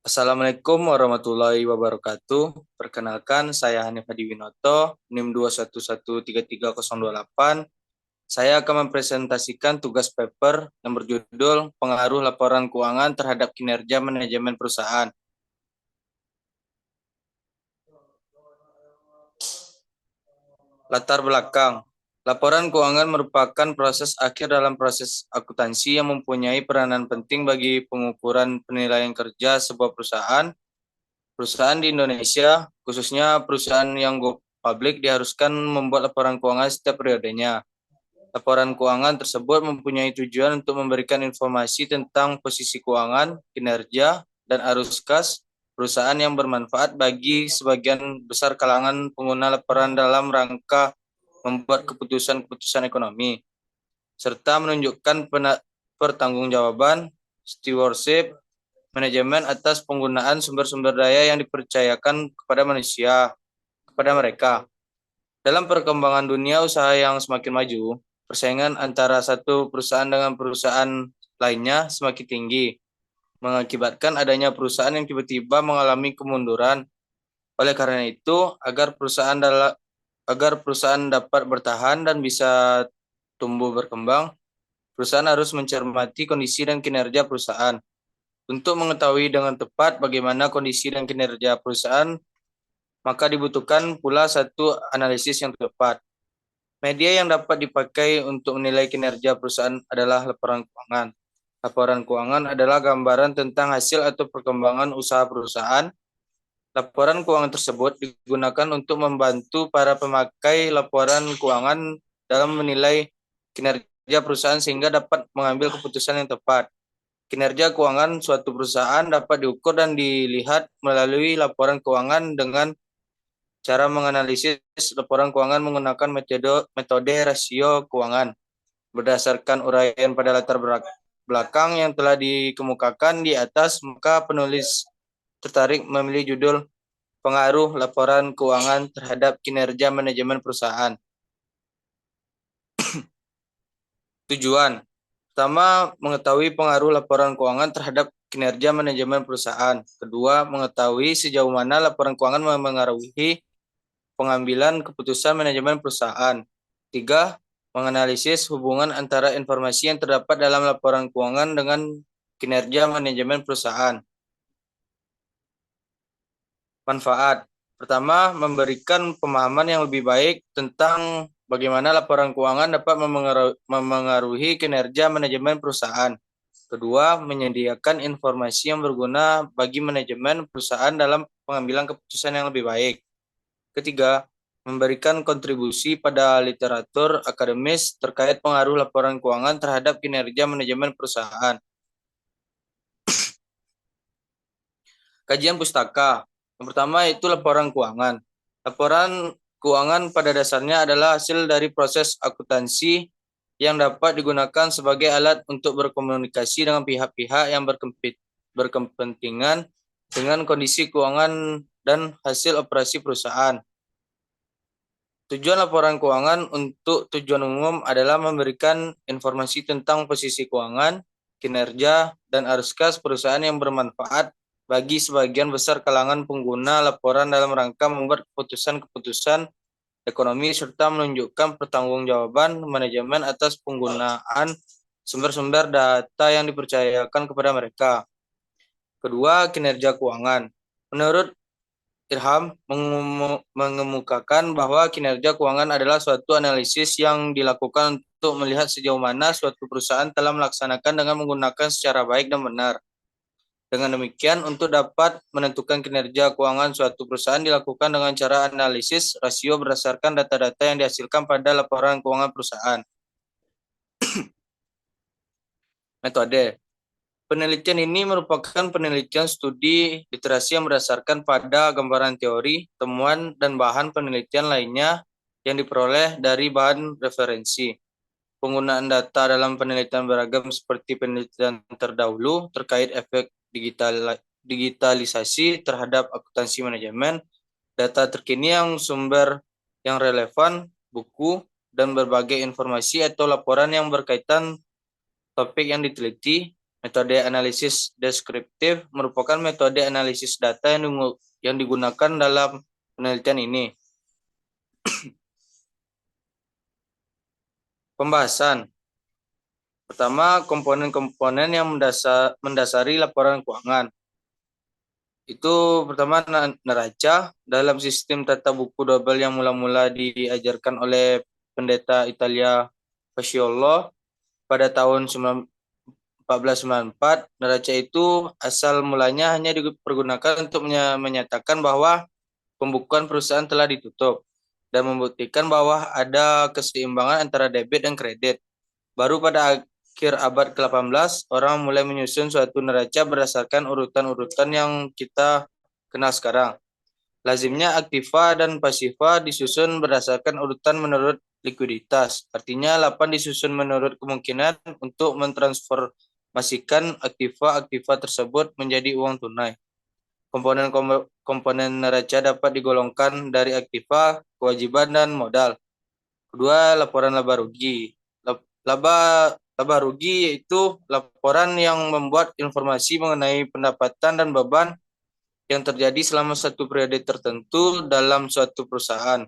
Assalamualaikum warahmatullahi wabarakatuh. Perkenalkan, saya Hanif Hadi Winoto, NIM 2113308. Saya akan mempresentasikan tugas paper yang berjudul Pengaruh Laporan Keuangan Terhadap Kinerja Manajemen Perusahaan. Latar belakang. Laporan keuangan merupakan proses akhir dalam proses akuntansi yang mempunyai peranan penting bagi pengukuran penilaian kerja sebuah perusahaan. Perusahaan di Indonesia, khususnya perusahaan yang go public, diharuskan membuat laporan keuangan setiap periodenya. Laporan keuangan tersebut mempunyai tujuan untuk memberikan informasi tentang posisi keuangan, kinerja, dan arus kas perusahaan yang bermanfaat bagi sebagian besar kalangan pengguna laporan dalam rangka membuat keputusan-keputusan ekonomi, serta menunjukkan pertanggungjawaban, stewardship, manajemen atas penggunaan sumber-sumber daya yang dipercayakan kepada mereka. Dalam perkembangan dunia usaha yang semakin maju, persaingan antara satu perusahaan dengan perusahaan lainnya semakin tinggi, mengakibatkan adanya perusahaan yang tiba-tiba mengalami kemunduran. Oleh karena itu, agar perusahaan dapat bertahan dan bisa tumbuh berkembang, perusahaan harus mencermati kondisi dan kinerja perusahaan. Untuk mengetahui dengan tepat bagaimana kondisi dan kinerja perusahaan, maka dibutuhkan pula satu analisis yang tepat. Media yang dapat dipakai untuk menilai kinerja perusahaan adalah laporan keuangan. Laporan keuangan adalah gambaran tentang hasil atau perkembangan usaha perusahaan. Laporan keuangan tersebut digunakan untuk membantu para pemakai laporan keuangan dalam menilai kinerja perusahaan sehingga dapat mengambil keputusan yang tepat. Kinerja keuangan suatu perusahaan dapat diukur dan dilihat melalui laporan keuangan dengan cara menganalisis laporan keuangan menggunakan metode rasio keuangan. Berdasarkan uraian pada latar belakang yang telah dikemukakan di atas, maka penulis tertarik memilih judul Pengaruh Laporan Keuangan Terhadap Kinerja Manajemen Perusahaan. Tujuan. Pertama, mengetahui pengaruh laporan keuangan terhadap kinerja manajemen perusahaan. Kedua, mengetahui sejauh mana laporan keuangan memengaruhi pengambilan keputusan manajemen perusahaan. Tiga, menganalisis hubungan antara informasi yang terdapat dalam laporan keuangan dengan kinerja manajemen perusahaan. Manfaat. Pertama, memberikan pemahaman yang lebih baik tentang bagaimana laporan keuangan dapat memengaruhi kinerja manajemen perusahaan. Kedua, menyediakan informasi yang berguna bagi manajemen perusahaan dalam pengambilan keputusan yang lebih baik. Ketiga, memberikan kontribusi pada literatur akademis terkait pengaruh laporan keuangan terhadap kinerja manajemen perusahaan. Kajian pustaka. Yang pertama itu laporan keuangan. Laporan keuangan pada dasarnya adalah hasil dari proses akuntansi yang dapat digunakan sebagai alat untuk berkomunikasi dengan pihak-pihak yang berkepentingan dengan kondisi keuangan dan hasil operasi perusahaan. Tujuan laporan keuangan untuk tujuan umum adalah memberikan informasi tentang posisi keuangan, kinerja, dan arus kas perusahaan yang bermanfaat bagi sebagian besar kalangan pengguna laporan dalam rangka membuat keputusan-keputusan ekonomi serta menunjukkan pertanggungjawaban manajemen atas penggunaan sumber-sumber data yang dipercayakan kepada mereka. Kedua, kinerja keuangan. Menurut Irham mengemukakan bahwa kinerja keuangan adalah suatu analisis yang dilakukan untuk melihat sejauh mana suatu perusahaan telah melaksanakan dengan menggunakan secara baik dan benar. Dengan demikian, untuk dapat menentukan kinerja keuangan suatu perusahaan dilakukan dengan cara analisis rasio berdasarkan data-data yang dihasilkan pada laporan keuangan perusahaan. Metode. Penelitian ini merupakan penelitian studi literasi yang berdasarkan pada gambaran teori, temuan, dan bahan penelitian lainnya yang diperoleh dari bahan referensi. Penggunaan data dalam penelitian beragam seperti penelitian terdahulu terkait efek digitalisasi terhadap akuntansi manajemen, data terkini yang sumber yang relevan, buku, dan berbagai informasi atau laporan yang berkaitan topik yang diteliti, Metode analisis deskriptif merupakan metode analisis data yang digunakan dalam penelitian ini. Pembahasan. Pertama, komponen-komponen yang mendasari laporan keuangan. Itu pertama neraca dalam sistem tata buku double yang mula-mula diajarkan oleh pendeta Italia Paciolo pada tahun 1494. Neraca itu asal mulanya hanya dipergunakan untuk menyatakan bahwa pembukuan perusahaan telah ditutup dan membuktikan bahwa ada keseimbangan antara debit dan kredit. Baru pada akhir abad ke-18, orang mulai menyusun suatu neraca berdasarkan urutan-urutan yang kita kenal sekarang. Lazimnya aktiva dan pasiva disusun berdasarkan urutan menurut likuiditas. Artinya 8 disusun menurut kemungkinan untuk mentransformasikan aktiva-aktiva tersebut menjadi uang tunai. Komponen neraca dapat digolongkan dari aktiva, kewajiban, dan modal. Kedua, laporan laba rugi. Laba rugi yaitu laporan yang membuat informasi mengenai pendapatan dan beban yang terjadi selama satu periode tertentu dalam suatu perusahaan.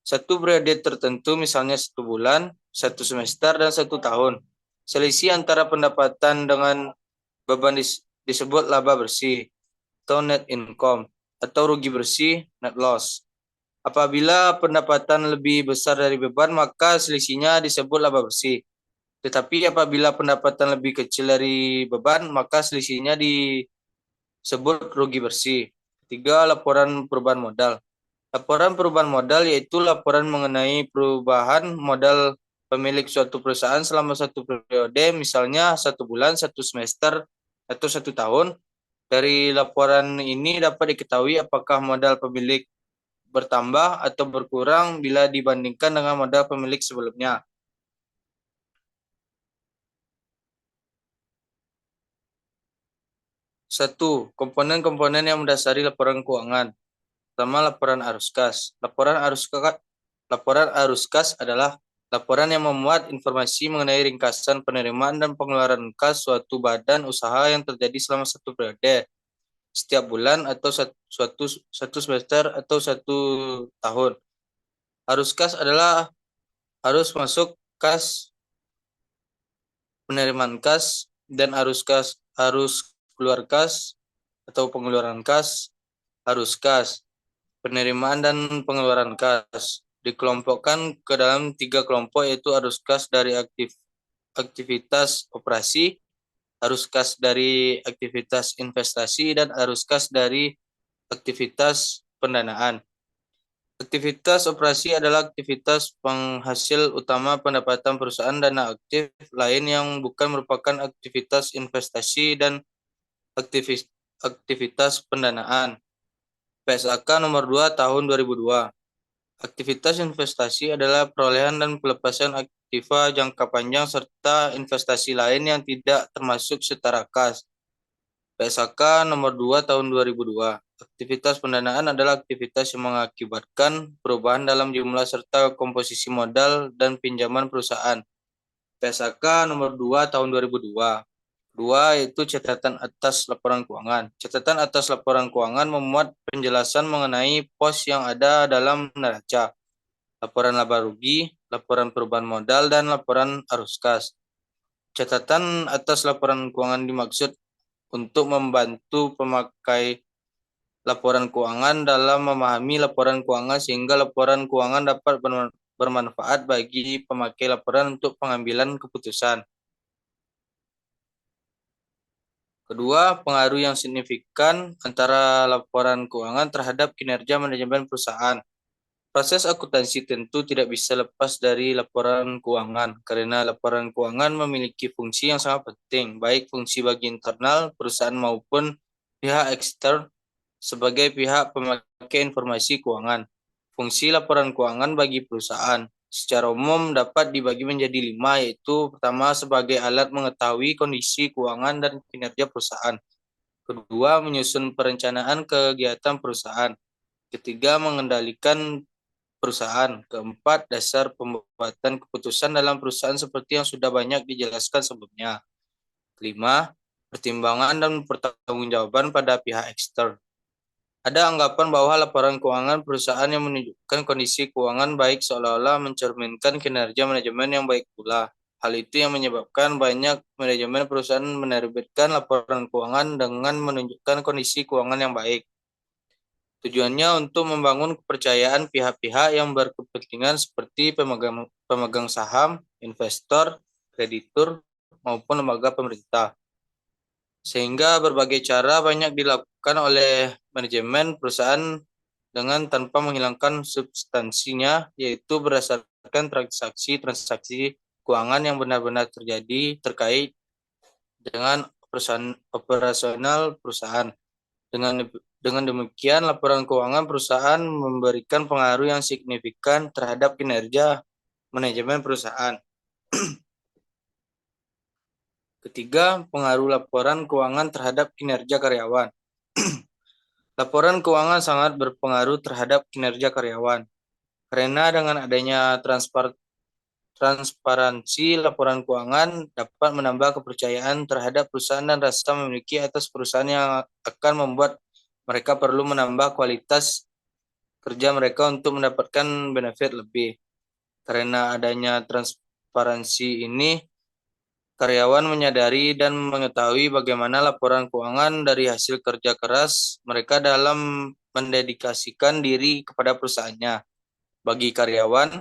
Satu periode tertentu misalnya 1 bulan, 1 semester, dan 1 tahun. Selisih antara pendapatan dengan beban disebut laba bersih atau net income, atau rugi bersih net loss. Apabila pendapatan lebih besar dari beban, maka selisihnya disebut laba bersih. Tetapi apabila pendapatan lebih kecil dari beban, maka selisihnya disebut rugi bersih. Ketiga, laporan perubahan modal. Laporan perubahan modal yaitu laporan mengenai perubahan modal pemilik suatu perusahaan selama satu periode, misalnya 1 bulan, 1 semester, atau 1 tahun. Dari laporan ini dapat diketahui apakah modal pemilik bertambah atau berkurang bila dibandingkan dengan modal pemilik sebelumnya. 1. Komponen-komponen yang mendasari laporan keuangan. Pertama, laporan arus kas. Laporan arus kas adalah laporan yang memuat informasi mengenai ringkasan penerimaan dan pengeluaran kas suatu badan usaha yang terjadi selama satu periode, setiap bulan, atau satu semester, atau 1 tahun. Arus kas adalah arus masuk kas, penerimaan kas, dan arus keluar kas atau pengeluaran kas. Arus kas, penerimaan dan pengeluaran kas dikelompokkan ke dalam 3 kelompok, yaitu arus kas dari aktivitas operasi, arus kas dari aktivitas investasi, dan arus kas dari aktivitas pendanaan. Aktivitas operasi adalah aktivitas penghasil utama pendapatan perusahaan. Dana aktif lain yang bukan merupakan aktivitas investasi dan aktivitas pendanaan. PSAK nomor 2 tahun 2002. Aktivitas investasi adalah perolehan dan pelepasan aktiva jangka panjang serta investasi lain yang tidak termasuk setara kas. PSAK nomor 2 tahun 2002. Aktivitas pendanaan adalah aktivitas yang mengakibatkan perubahan dalam jumlah serta komposisi modal dan pinjaman perusahaan. PSAK nomor 2 tahun 2002. 2 yaitu catatan atas laporan keuangan. Catatan atas laporan keuangan memuat penjelasan mengenai pos yang ada dalam neraca, laporan laba rugi, laporan perubahan modal, dan laporan arus kas. Catatan atas laporan keuangan dimaksud untuk membantu pemakai laporan keuangan dalam memahami laporan keuangan sehingga laporan keuangan dapat bermanfaat bagi pemakai laporan untuk pengambilan keputusan. Kedua, pengaruh yang signifikan antara laporan keuangan terhadap kinerja manajemen perusahaan. Proses akuntansi tentu tidak bisa lepas dari laporan keuangan, karena laporan keuangan memiliki fungsi yang sangat penting, baik fungsi bagi internal perusahaan maupun pihak ekstern sebagai pihak pemakai informasi keuangan. Fungsi laporan keuangan bagi perusahaan secara umum dapat dibagi menjadi 5, yaitu pertama, sebagai alat mengetahui kondisi keuangan dan kinerja perusahaan. Kedua, menyusun perencanaan kegiatan perusahaan. Ketiga, mengendalikan perusahaan. Keempat, dasar pembuatan keputusan dalam perusahaan seperti yang sudah banyak dijelaskan sebelumnya. Kelima, pertimbangan dan pertanggungjawaban pada pihak ekstern. Ada anggapan bahwa laporan keuangan perusahaan yang menunjukkan kondisi keuangan baik seolah-olah mencerminkan kinerja manajemen yang baik pula. Hal itu yang menyebabkan banyak manajemen perusahaan menerbitkan laporan keuangan dengan menunjukkan kondisi keuangan yang baik. Tujuannya untuk membangun kepercayaan pihak-pihak yang berkepentingan seperti pemegang saham, investor, kreditur, maupun lembaga pemerintah. Sehingga berbagai cara banyak dilakukan oleh manajemen perusahaan dengan tanpa menghilangkan substansinya, yaitu berdasarkan transaksi keuangan yang benar-benar terjadi terkait dengan operasional perusahaan. Dengan demikian, laporan keuangan perusahaan memberikan pengaruh yang signifikan terhadap kinerja manajemen perusahaan. Ketiga, pengaruh laporan keuangan terhadap kinerja karyawan. Laporan keuangan sangat berpengaruh terhadap kinerja karyawan. Karena dengan adanya transparansi laporan keuangan dapat menambah kepercayaan terhadap perusahaan dan rasa memiliki atas perusahaan yang akan membuat mereka perlu menambah kualitas kerja mereka untuk mendapatkan benefit lebih. Karena adanya transparansi ini, karyawan menyadari dan mengetahui bagaimana laporan keuangan dari hasil kerja keras mereka dalam mendedikasikan diri kepada perusahaannya. Bagi karyawan,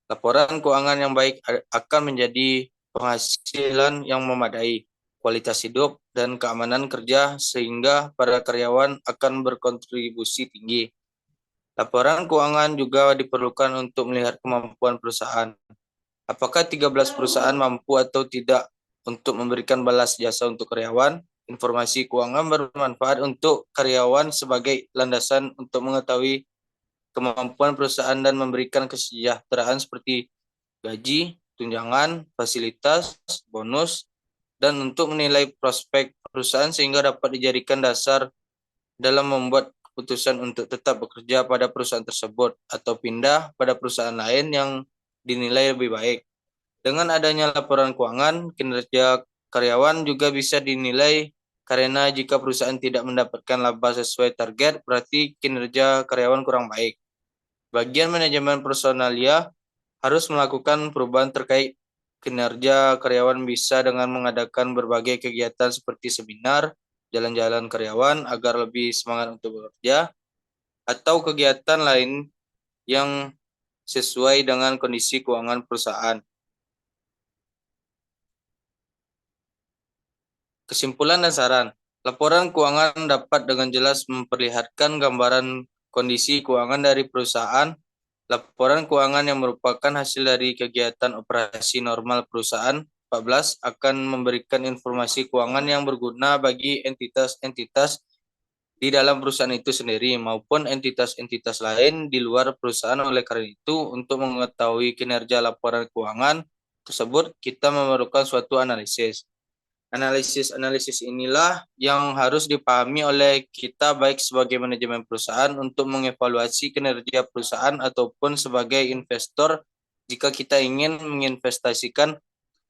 laporan keuangan yang baik akan menjadi penghasilan yang memadai, kualitas hidup, dan keamanan kerja sehingga para karyawan akan berkontribusi tinggi. Laporan keuangan juga diperlukan untuk melihat kemampuan perusahaan. Apakah 13 perusahaan mampu atau tidak untuk memberikan balas jasa untuk karyawan? Informasi keuangan bermanfaat untuk karyawan sebagai landasan untuk mengetahui kemampuan perusahaan dan memberikan kesejahteraan seperti gaji, tunjangan, fasilitas, bonus, dan untuk menilai prospek perusahaan sehingga dapat dijadikan dasar dalam membuat keputusan untuk tetap bekerja pada perusahaan tersebut atau pindah pada perusahaan lain yang dinilai lebih baik. Dengan adanya laporan keuangan, kinerja karyawan juga bisa dinilai karena jika perusahaan tidak mendapatkan laba sesuai target, berarti kinerja karyawan kurang baik. Bagian manajemen personalia harus melakukan perubahan terkait kinerja karyawan bisa dengan mengadakan berbagai kegiatan seperti seminar, jalan-jalan karyawan agar lebih semangat untuk bekerja, atau kegiatan lain yang sesuai dengan kondisi keuangan perusahaan. Kesimpulan dan saran. Laporan keuangan dapat dengan jelas memperlihatkan gambaran kondisi keuangan dari perusahaan. Laporan keuangan yang merupakan hasil dari kegiatan operasi normal perusahaan 14 akan memberikan informasi keuangan yang berguna bagi entitas-entitas di dalam perusahaan itu sendiri maupun entitas-entitas lain di luar perusahaan. Oleh karena itu, untuk mengetahui kinerja laporan keuangan tersebut, kita memerlukan suatu analisis. Analisis inilah yang harus dipahami oleh kita baik sebagai manajemen perusahaan untuk mengevaluasi kinerja perusahaan ataupun sebagai investor jika kita ingin menginvestasikan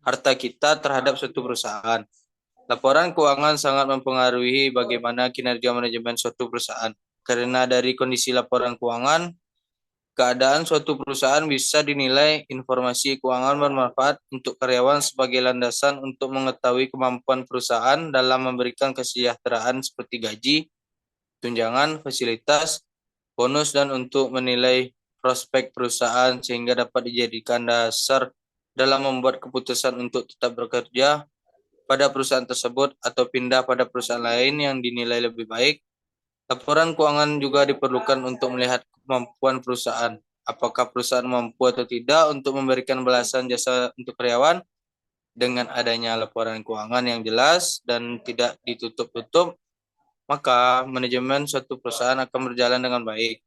harta kita terhadap suatu perusahaan. Laporan keuangan sangat mempengaruhi bagaimana kinerja manajemen suatu perusahaan. Karena dari kondisi laporan keuangan, keadaan suatu perusahaan bisa dinilai informasi keuangan bermanfaat untuk karyawan sebagai landasan untuk mengetahui kemampuan perusahaan dalam memberikan kesejahteraan seperti gaji, tunjangan, fasilitas, bonus, dan untuk menilai prospek perusahaan sehingga dapat dijadikan dasar dalam membuat keputusan untuk tetap bekerja pada perusahaan tersebut atau pindah pada perusahaan lain yang dinilai lebih baik. Laporan keuangan juga diperlukan untuk melihat kemampuan perusahaan. Apakah perusahaan mampu atau tidak untuk memberikan balasan jasa untuk karyawan. Dengan adanya laporan keuangan yang jelas dan tidak ditutup-tutup, maka manajemen suatu perusahaan akan berjalan dengan baik.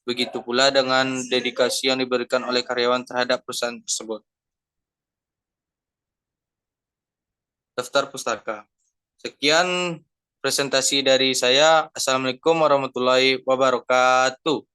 Begitu pula dengan dedikasi yang diberikan oleh karyawan terhadap perusahaan tersebut. Daftar pustaka. Sekian presentasi dari saya. Assalamualaikum warahmatullahi wabarakatuh.